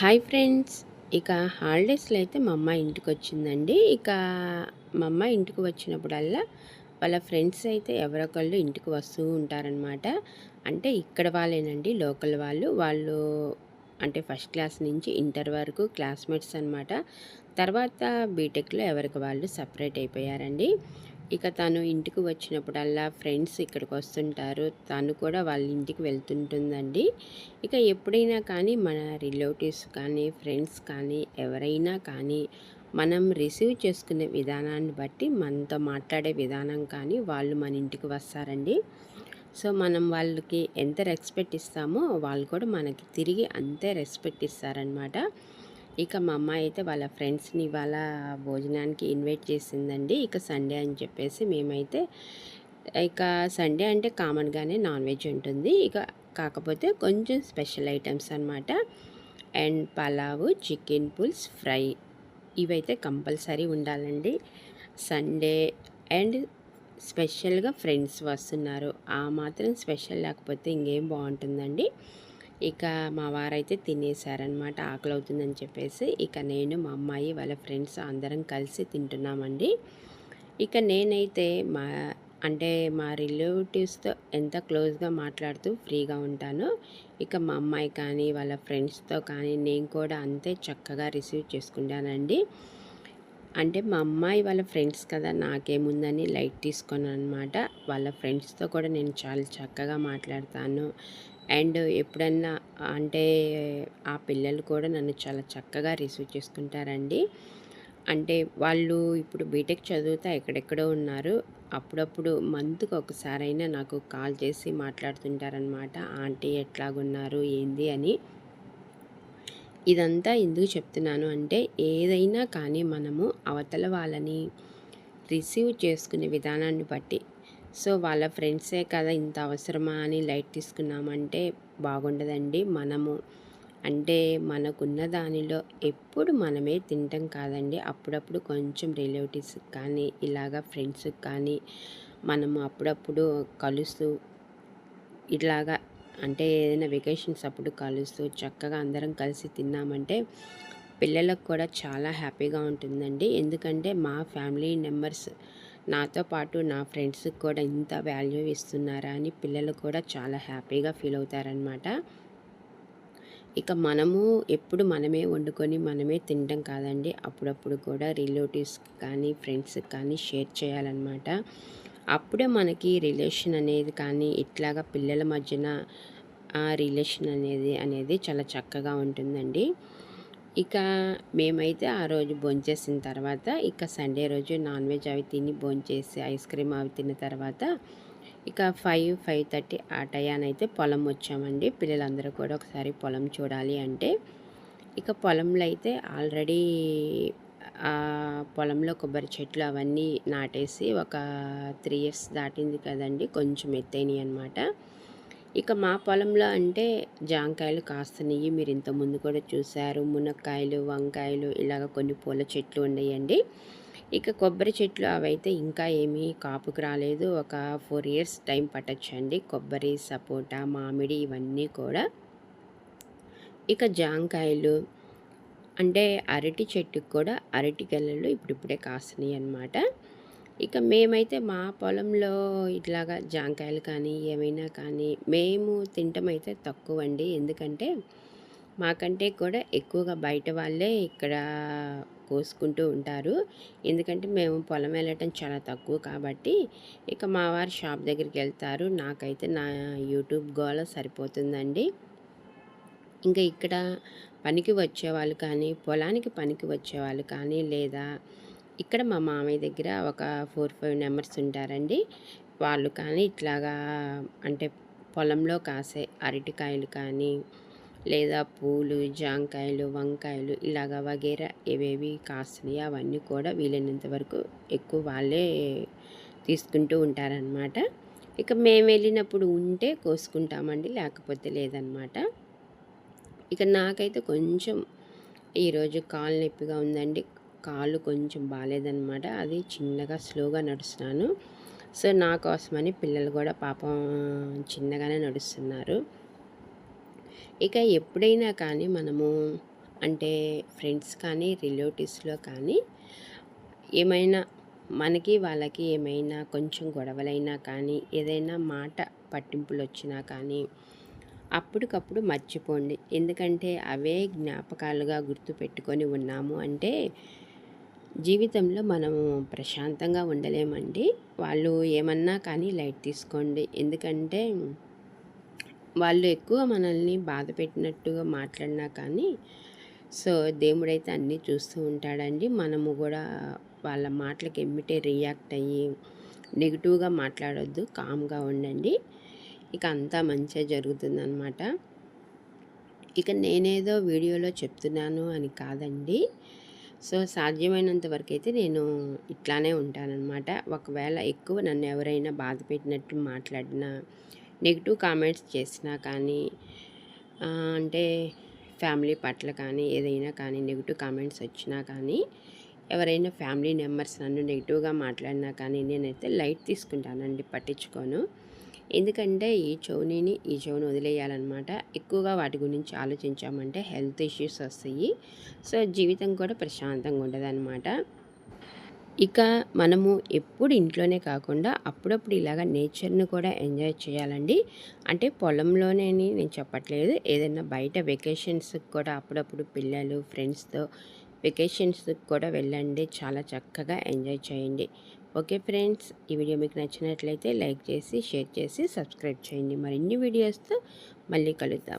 Hi friends. ఇక హాలిడేస్లో అయితే మా అమ్మ ఇంటికి వచ్చిందండి. మా అమ్మ ఇంటికి వచ్చినప్పుడల్లా వాళ్ళ ఫ్రెండ్స్ అయితే ఎవరొకళ్ళు ఇంటికి వస్తూ ఉంటారనమాట. అంటే ఇక్కడ వాళ్ళేనండి, లోకల్ వాళ్ళు అంటే ఫస్ట్ క్లాస్ నుంచి ఇంటర్ వరకు క్లాస్మేట్స్ అనమాట. తర్వాత బీటెక్లో ఎవరికి వాళ్ళు సపరేట్ అయిపోయారండి. ఇక తను ఇంటికి వచ్చినప్పుడల్లా ఫ్రెండ్స్ ఇక్కడికి వస్తుంటారు, తను కూడా వాళ్ళ ఇంటికి వెళ్తుంటుందండి. ఇక ఎప్పుడైనా కానీ మన రిలేటివ్స్ కానీ ఫ్రెండ్స్ కానీ ఎవరైనా కానీ మనం రిసీవ్ చేసుకునే విధానాన్ని బట్టి మనతో మాట్లాడే విధానం కానీ వాళ్ళు మన ఇంటికి వస్తారండి. సో మనం వాళ్ళకి ఎంత రెస్పెక్ట్ ఇస్తామో వాళ్ళు కూడా మనకి తిరిగి అంతే రెస్పెక్ట్ ఇస్తారనమాట. ఇక మా అమ్మాయి అయితే వాళ్ళ ఫ్రెండ్స్ని ఇవాళ భోజనానికి ఇన్వైట్ చేసిందండి. ఇక సండే అని చెప్పేసి మేమైతే ఇక సండే అంటే కామన్గానే నాన్ వెజ్ ఉంటుంది. కాకపోతే కొంచెం స్పెషల్ ఐటమ్స్ అనమాట. అండ్ పలావు, చికెన్ పుల్స్, ఫ్రై ఇవైతే కంపల్సరీ ఉండాలండి సండే. అండ్ స్పెషల్గా ఫ్రెండ్స్ వస్తున్నారు, ఆ మాత్రం స్పెషల్ లేకపోతే ఇంకేం బాగుంటుందండి. ఇక మా వారైతే తినేసారనమాట, ఆకలి అవుతుందని చెప్పేసి. ఇక నేను, మా అమ్మాయి, వాళ్ళ ఫ్రెండ్స్ అందరం కలిసి తింటున్నామండి. ఇక నేనైతే మా రిలేటివ్స్తో ఎంత క్లోజ్గా మాట్లాడుతూ ఫ్రీగా ఉంటానో, ఇక మా అమ్మాయి కానీ వాళ్ళ ఫ్రెండ్స్తో కానీ నేను కూడా అంతే చక్కగా రిసీవ్ చేసుకుంటానండి. అంటే మా అమ్మాయి వాళ్ళ ఫ్రెండ్స్ కదా, నాకేముందని లైట్ తీసుకున్నాను అనమాట. వాళ్ళ ఫ్రెండ్స్తో కూడా నేను చాలా చక్కగా మాట్లాడతాను. అండ్ ఎప్పుడన్నా అంటే ఆ పిల్లలు కూడా నన్ను చాలా చక్కగా రిసీవ్ చేసుకుంటారండి. అంటే వాళ్ళు ఇప్పుడు బీటెక్ చదువుతా ఎక్కడెక్కడో ఉన్నారు. అప్పుడప్పుడు మంత్కి ఒకసారైనా నాకు కాల్ చేసి మాట్లాడుతుంటారనమాట. ఆంటీ ఎట్లాగున్నారు ఏంది అని. ఇదంతా ఎందుకు చెప్తున్నాను అంటే, ఏదైనా కానీ మనము అవతల వాళ్ళని రిసీవ్ చేసుకునే విధానాన్ని బట్టి, సో వాళ్ళ ఫ్రెండ్సే కదా ఇంత అవసరమా అని లైట్ తీసుకున్నామంటే బాగుండదండి. అంటే మనకున్న దానిలో ఎప్పుడు మనమే తింటాం కాదండి. అప్పుడప్పుడు కొంచెం రిలేటివ్స్కి కానీ ఇలాగా ఫ్రెండ్స్కి కానీ మనము అప్పుడప్పుడు కలుస్తూ ఇట్లాగా అంటే ఏదైనా వెకేషన్స్ అప్పుడు కలుస్తూ చక్కగా అందరం కలిసి తిన్నామంటే పిల్లలకు కూడా చాలా హ్యాపీగా ఉంటుందండి. ఎందుకంటే మా ఫ్యామిలీ మెంబర్స్ నాతో పాటు నా ఫ్రెండ్స్కి కూడా ఇంత వాల్యూ ఇస్తున్నారా అని పిల్లలు కూడా చాలా హ్యాపీగా ఫీల్ అవుతారనమాట. ఇక మనము ఎప్పుడు మనమే వండుకొని మనమే తినడం కాదండి, అప్పుడప్పుడు కూడా రిలేటివ్స్కి కానీ ఫ్రెండ్స్కి కానీ షేర్ చేయాలన్నమాట. అప్పుడే మనకి రిలేషన్ అనేది కానీ ఇట్లాగా పిల్లల మధ్యన ఆ రిలేషన్ అనేది చాలా చక్కగా ఉంటుందండి. ఇక మేమైతే ఆ రోజు భోంచేసిన తర్వాత ఇక సండే రోజు నాన్ వెజ్ అవి తిని భోంచేసి ఐస్ క్రీమ్ అవి తిన్న తర్వాత ఇక 5:30 ఆ టయానైతే పొలం వచ్చామండి. పిల్లలందరూ కూడా ఒకసారి పొలం చూడాలి అంటే, ఇక పొలంలో అయితే ఆల్రెడీ పొలంలో కొబ్బరి చెట్లు అవన్నీ నాటేసి ఒక 3 ఇయర్స్ దాటింది కదండి, కొంచెం ఎత్తైనవి అనమాట. ఇక మా పొలంలో అంటే జాంకాయలు కాస్తున్నాయి, మీరు ఇంతకుముందు కూడా చూశారు. మునక్కాయలు, వంకాయలు ఇలాగ కొన్ని పూల చెట్లు ఉన్నాయండి. ఇక కొబ్బరి చెట్లు అవైతే ఇంకా ఏమీ కాపుకు రాలేదు. ఒక 4 ఇయర్స్ టైం పట్టొచ్చండి. కొబ్బరి, సపోటా, మామిడి ఇవన్నీ కూడా. ఇక జాంకాయలు అంటే అరటి చెట్టుకు కూడా అరటి గెలలు ఇప్పుడిప్పుడే కాస్తున్నాయి అన్నమాట. ఇక మేమైతే మా పొలంలో ఇట్లాగా జాంకాయలు కానీ ఏమైనా కానీ మేము తినటమైతే తక్కువ అండి. ఎందుకంటే మాకంటే కూడా ఎక్కువగా బయట వాళ్ళే ఇక్కడ కోసుకుంటూ ఉంటారు. ఎందుకంటే మేము పొలం వెళ్ళటం చాలా తక్కువ కాబట్టి ఇక మా వారు షాప్ దగ్గరికి వెళ్తారు. నాకైతే నా యూట్యూబ్ గోల సరిపోతుందండి. ఇంకా ఇక్కడ పనికి వచ్చేవాళ్ళు కానీ, పొలానికి పనికి వచ్చేవాళ్ళు కానీ, లేదా ఇక్కడ మా మామయ్య దగ్గర ఒక 4-5 మెంబర్స్ ఉంటారండి. వాళ్ళు కానీ ఇట్లాగా అంటే పొలంలో కాసే అరటికాయలు కానీ, లేదా పూలు, జాంకాయలు, వంకాయలు ఇలాగ వగేరా ఏవేవి కాస్తున్నాయో అవన్నీ కూడా వీలైనంత వరకు ఎక్కువ వాళ్ళే తీసుకుంటూ ఉంటారనమాట. ఇక మేము వెళ్ళినప్పుడు ఉంటే కోసుకుంటామండి, లేకపోతే లేదనమాట. ఇక నాకైతే కొంచెం ఈరోజు కాలు నొప్పిగా ఉందండి. కాళ్ళు కొంచెం బాగాలేదనమాట. అది చిన్నగా స్లోగా నడుస్తున్నాను. సో నా కోసమని పిల్లలు కూడా పాపం చిన్నగానే నడుస్తున్నారు. ఇక ఎప్పుడైనా కానీ మనము అంటే ఫ్రెండ్స్ కానీ రిలేటివ్స్లో కానీ ఏమైనా మనకి వాళ్ళకి ఏమైనా కొంచెం గొడవలైనా కానీ ఏదైనా మాట పట్టింపులు వచ్చినా కానీ అప్పటికప్పుడు మర్చిపోండి. ఎందుకంటే అవే జ్ఞాపకాలుగా గుర్తుపెట్టుకొని ఉన్నాము అంటే జీవితంలో మనము ప్రశాంతంగా ఉండలేమండి. వాళ్ళు ఏమన్నా కానీ లైట్ తీసుకోండి. ఎందుకంటే వాళ్ళు ఎక్కువ మనల్ని బాధ పెట్టినట్టుగా మాట్లాడినా కానీ దేవుడైతే అన్నీ చూస్తూ ఉంటాడండి. మనము కూడా వాళ్ళ మాటలకి ఎమ్మిటే రియాక్ట్ అయ్యి నెగిటివ్గా మాట్లాడొద్దు. కామ్గా ఉండండి. ఇక అంతా మంచిగా జరుగుతుందనమాట. ఇక నేనేదో వీడియోలో చెప్తున్నాను అని కాదండి. సాధ్యమైనంత వరకు అయితే నేను ఇట్లానే ఉంటానన్నమాట. ఒకవేళ ఎక్కువ నన్ను ఎవరైనా బాధ పెట్టినట్టు మాట్లాడినా నెగిటివ్ కామెంట్స్ చేసినా కానీ అంటే ఫ్యామిలీ పట్ల కానీ ఏదైనా కానీ నెగిటివ్ కామెంట్స్ వచ్చినా కానీ ఎవరైనా ఫ్యామిలీ మెంబర్స్ నన్ను నెగిటివ్గా మాట్లాడినా కానీ నేనైతే లైట్ తీసుకుంటానండి, పట్టించుకోను. ఎందుకంటే ఈ చెవుని వదిలేయాలన్నమాట. ఎక్కువగా వాటి గురించి ఆలోచించామంటే హెల్త్ ఇష్యూస్ వస్తాయి. జీవితం కూడా ప్రశాంతంగా ఉండదన్నమాట. ఇక మనము ఎప్పుడు ఇంట్లోనే కాకుండా అప్పుడప్పుడు ఇలాగ నేచర్‌ని కూడా ఎంజాయ్ చేయాలండి. అంటే పొలంలోనే అని నేను చెప్పట్లేదు. ఏదైనా బయట వెకేషన్స్‌కి కూడా అప్పుడప్పుడు పిల్లలు ఫ్రెండ్స్‌తో వెకేషన్స్‌కి కూడా వెళ్ళండి. చాలా చక్కగా ఎంజాయ్ చేయండి. ఓకే ఫ్రెండ్స్, ఈ వీడియో మీకు నచ్చినట్లయితే లైక్ చేసి, షేర్ చేసి, సబ్స్క్రైబ్ చేయండి. మరిన్ని వీడియోస్‌తో మళ్ళీ కలుద్దాం.